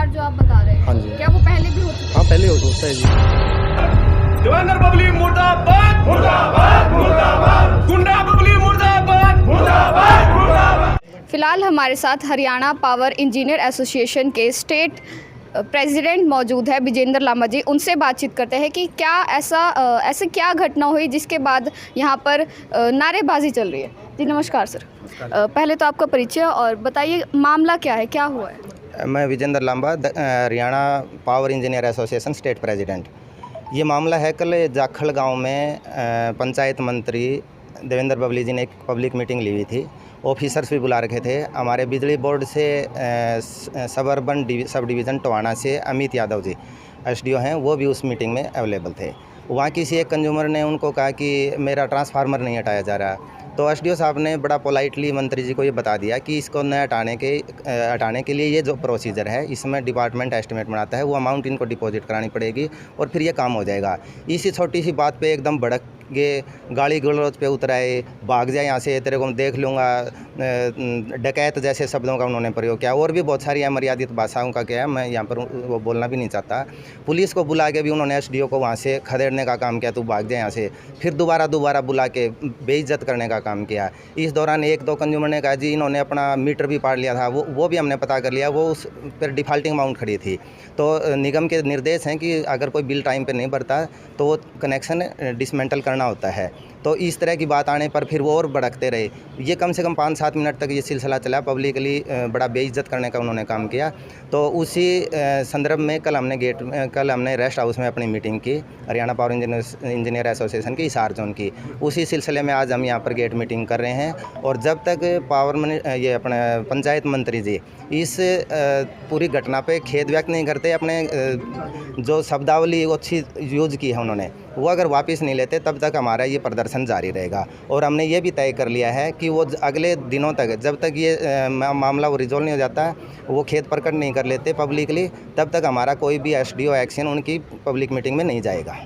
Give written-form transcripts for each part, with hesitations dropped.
दुर्व्यवहार जो आप बता रहे हैं, हाँ जी। क्या वो पहले भी हो चुका हाँ, पहले होता है जी। देवेंद्र बबली मुर्दाबाद मुर्दाबाद मुर्दाबाद, गुंडा बबली मुर्दाबाद मुर्दाबाद मुर्दाबाद। फिलहाल हमारे साथ हरियाणा पावर इंजीनियर एसोसिएशन के स्टेट प्रेसिडेंट मौजूद है विजेंद्र लांबा जी। उनसे बातचीत करते हैं कि क्या ऐसे क्या घटना हुई जिसके बाद यहाँ पर नारेबाजी चल रही है। जी नमस्कार सर। पहले तो आपका परिचय और बताइए मामला क्या है, क्या हुआ है। मैं Vijender Lamba, Haryana power engineer association state president. ये मामला है, कल जाखल गांव में पंचायत मंत्री देवेंद्र बबली जी ने एक पब्लिक मीटिंग ली हुई थी। ऑफिसर्स भी बुला रखे थे। हमारे बिजली बोर्ड से सब अर्बन सब डिवीज़न टोहाना से अमित यादव जी एसडीओ हैं, वो भी उस मीटिंग में अवेलेबल थे। वहाँ किसी एक कंज्यूमर ने उनको कहा कि मेरा ट्रांसफार्मर नहीं हटाया जा रहा, तो एसडीओ साहब ने बड़ा पोलाइटली मंत्री जी को ये बता दिया कि इसको न हटाने के लिए ये जो प्रोसीजर है, इसमें डिपार्टमेंट एस्टिमेट बनाता है, वो अमाउंट इनको डिपॉजिट करानी पड़ेगी और फिर ये काम हो जाएगा। इसी छोटी सी बात पे एकदम भड़क गए, गाली गलौज पे उतर आए, भाग जाए यहाँ से, तेरे को मैं देख लूँगा, डकैत जैसे शब्दों का उन्होंने प्रयोग किया। और भी बहुत सारी अमर्यादित भाषाओं का क्या है, मैं यहाँ पर वो बोलना भी नहीं चाहता। पुलिस को बुला के भी उन्होंने एसडीओ को वहाँ से खदेड़ने का काम किया, तू भाग जाए यहाँ से। फिर दोबारा बुला के बेइज्जत करने का काम किया। इस दौरान एक दो कंज्यूमर ने कहा जी इन्होंने अपना मीटर भी पाड़ लिया था, वो भी हमने पता कर लिया, वो उस पर डिफ़ॉल्टिंग अमाउंट खड़ी थी। तो निगम के निर्देश हैं कि अगर कोई बिल टाइम पे नहीं भरता तो वो कनेक्शन डिसमेंटल करना होता है। तो इस तरह की बात आने पर फिर वो और भड़कते रहे। ये कम से कम 5-7 मिनट तक ये सिलसिला चला, पब्लिकली बड़ा बेइज्जत करने का उन्होंने काम किया। तो उसी संदर्भ में कल हमने रेस्ट हाउस में अपनी मीटिंग की, हरियाणा पावर इंजीनियर एसोसिएशन की हिसार जोन की। उसी सिलसिले में आज हम यहाँ पर गेट मीटिंग कर रहे हैं। और जब तक ये अपने पंचायत मंत्री जी इस पूरी घटना पे खेद व्यक्त नहीं करते, अपने जो शब्दावली अच्छी यूज की है उन्होंने, वो अगर वापस नहीं लेते तब तक हमारा ये प्रदर्शन जारी रहेगा। और हमने ये भी तय कर लिया है कि वो अगले दिनों तक, जब तक ये मामला वो रिजॉल्व नहीं हो जाता, वो खेद प्रकट नहीं कर लेते पब्लिकली, तब तक हमारा कोई भी एसडीओ एक्शन उनकी पब्लिक मीटिंग में नहीं जाएगा।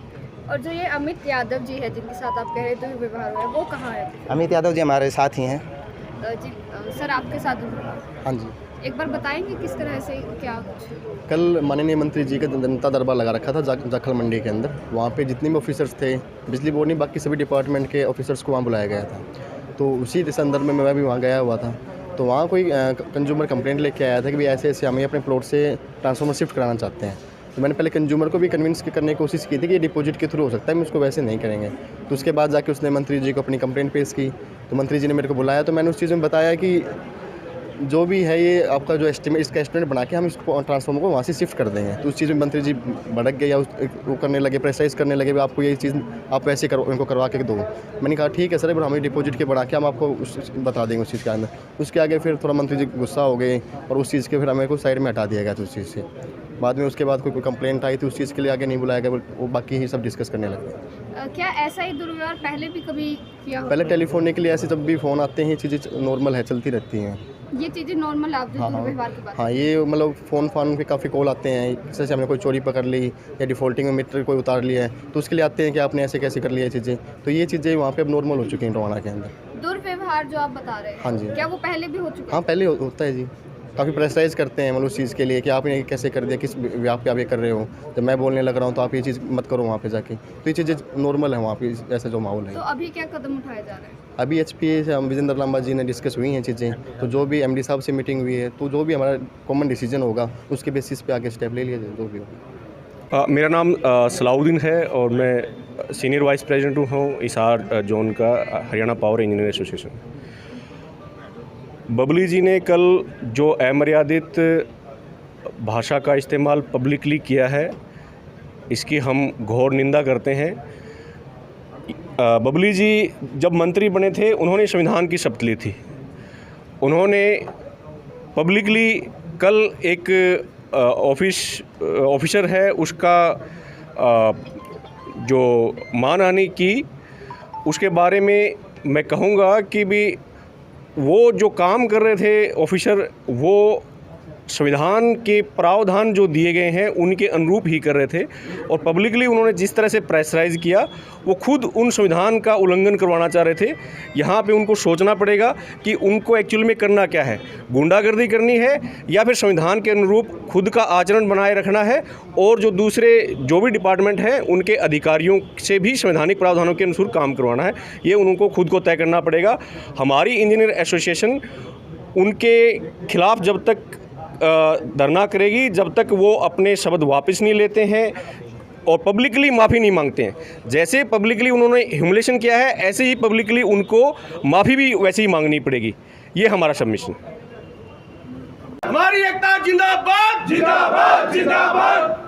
और जो ये अमित यादव जी है जिनके साथ आप कह रहे थे दुर्व्यवहार हुआ है, वो कहाँ है? अमित यादव जी हमारे साथ ही हैं। जी सर, आपके साथ दुर्व्यवहार, हाँ जी। एक बार बताएंगे किस तरह से क्या कुछ? कल माननीय मंत्री जी का जनता दरबार लगा रखा था जाखल मंडी के अंदर। वहाँ पे जितने भी ऑफिसर्स थे, बिजली बोर्ड नहीं बाकी सभी डिपार्टमेंट के ऑफिसर्स को वहाँ बुलाया गया था। तो उसी संदर्भ में मैं भी वहाँ गया हुआ था। तो वहाँ कोई कंज्यूमर कंप्लेंट लेके आया था कि भाई ऐसे ऐसे हमें अपने प्लॉट से ट्रांसफार्मर शिफ्ट कराना चाहते हैं। तो मैंने पहले कंज्यूमर को भी कन्विंस करने की कोशिश की थी कि ये डिपॉजिट के थ्रू हो सकता है, हम उसको वैसे नहीं करेंगे। तो उसके बाद जाके उसने मंत्री जी को अपनी कंप्लेंट पेश की। तो मंत्री जी ने मेरे को बुलाया, तो मैंने उस चीज़ में बताया कि जो भी है ये आपका जो एस्टिमेट, इसका एस्टिमेट बना के हम इसको ट्रांसफार्मर को वहाँ से शिफ्ट कर देंगे। तो उस चीज़ में मंत्री जी भड़क गए या वो करने लगे, प्रेशराइज करने लगे, आपको ये चीज़ आप वैसे करो, इनको करवा के दो। मैंने कहा ठीक है सर, हमें डिपॉजिट के बढ़ा के हम आपको बता देंगे उस चीज़ के अंदर। उसके आगे फिर थोड़ा मंत्री जी गुस्सा हो गए और उस चीज़ के फिर हमें को साइड में हटा दिया गया था उस चीज़ से। बाद में उसके बाद कोई कंप्लेंट आई थी, उस चीज़ के लिए आगे नहीं बुलाया गया, वो बाकी ही सब डिस्कस करने लगे। क्या ऐसा ही दुर्व्यवहार पहले भी कभी किया हो? पहले टेलीफोन के लिए ऐसे जब भी फ़ोन आते हैं, चीज़ें नॉर्मल है, चलती रहती हैं। ये चीज़ें नॉर्मल आप जो दुर्व्यवहार की बात? हाँ, ये मतलब फ़ोन पे काफ़ी कॉल आते हैं, जैसे हमने कोई चोरी पकड़ ली या डिफ़ॉल्टिंग में मीटर कोई उतार लिया है, तो उसके लिए आते हैं कि आपने ऐसे कैसे कर लिया ये चीज़ें। तो ये चीज़ें वहाँ पे अब नॉर्मल हो चुकी हैं टोहाना के अंदर। दुर्व्यवहार जो आप बता रहे हैं, हाँ जी। क्या वो पहले भी हो चुका है? हाँ, पहले होता है जी। काफ़ी प्रेशराइज़ करते हैं मतलब उस चीज़ के लिए कि आपने ये कैसे कर दिया, किस व्याप पे आप ये कर रहे हो। जब मैं बोलने लग रहा हूँ तो आप ये चीज़ मत करो वहाँ पे जाके। तो ये चीज़ें नॉर्मल है वहाँ पे, ऐसा जो माहौल है। तो अभी क्या कदम उठाए जा रहे हैं? अभी एचपीए से हम विजेंद्र लांबा जी ने डिस्कस हुई हैं चीज़ें, तो जो भी एमडी साहब से मीटिंग हुई है, तो जो भी हमारा कॉमन डिसीजन होगा उसके बेसिस पे आगे स्टेप ले लिया जाए जो भी होगा। मेरा नाम सलाउद्दीन है और मैं सीनियर वाइस प्रेसिडेंट हूँ हिसार जोन का, Haryana power engineer association. Babli ji ने कल जो अमर्यादित भाषा का इस्तेमाल पब्लिकली किया है, इसकी हम घोर निंदा करते हैं। बबली जी जब मंत्री बने थे, उन्होंने संविधान की शपथ ली थी। उन्होंने पब्लिकली कल एक ऑफिसर है उसका जो मानहानि की, उसके बारे में मैं कहूँगा कि भी वो जो काम कर रहे थे ऑफिसर, वो संविधान के प्रावधान जो दिए गए हैं उनके अनुरूप ही कर रहे थे, और पब्लिकली उन्होंने जिस तरह से प्रेशराइज किया वो खुद उन संविधान का उल्लंघन करवाना चाह रहे थे। यहाँ पे उनको सोचना पड़ेगा कि उनको एक्चुअल में करना क्या है, गुंडागर्दी करनी है या फिर संविधान के अनुरूप खुद का आचरण बनाए रखना है, और जो दूसरे जो भी डिपार्टमेंट हैं उनके अधिकारियों से भी संवैधानिक प्रावधानों के अनुसार काम करवाना है। ये उनको खुद को तय करना पड़ेगा। हमारी इंजीनियर एसोसिएशन उनके खिलाफ जब तक धरना करेगी जब तक वो अपने शब्द वापस नहीं लेते हैं और पब्लिकली माफ़ी नहीं मांगते हैं। जैसे पब्लिकली उन्होंने ह्यूमिलेशन किया है ऐसे ही पब्लिकली उनको माफ़ी भी वैसे ही मांगनी पड़ेगी। ये हमारा सबमिशन। हमारी एकता जिंदाबाद जिंदाबाद जिंदाबाद।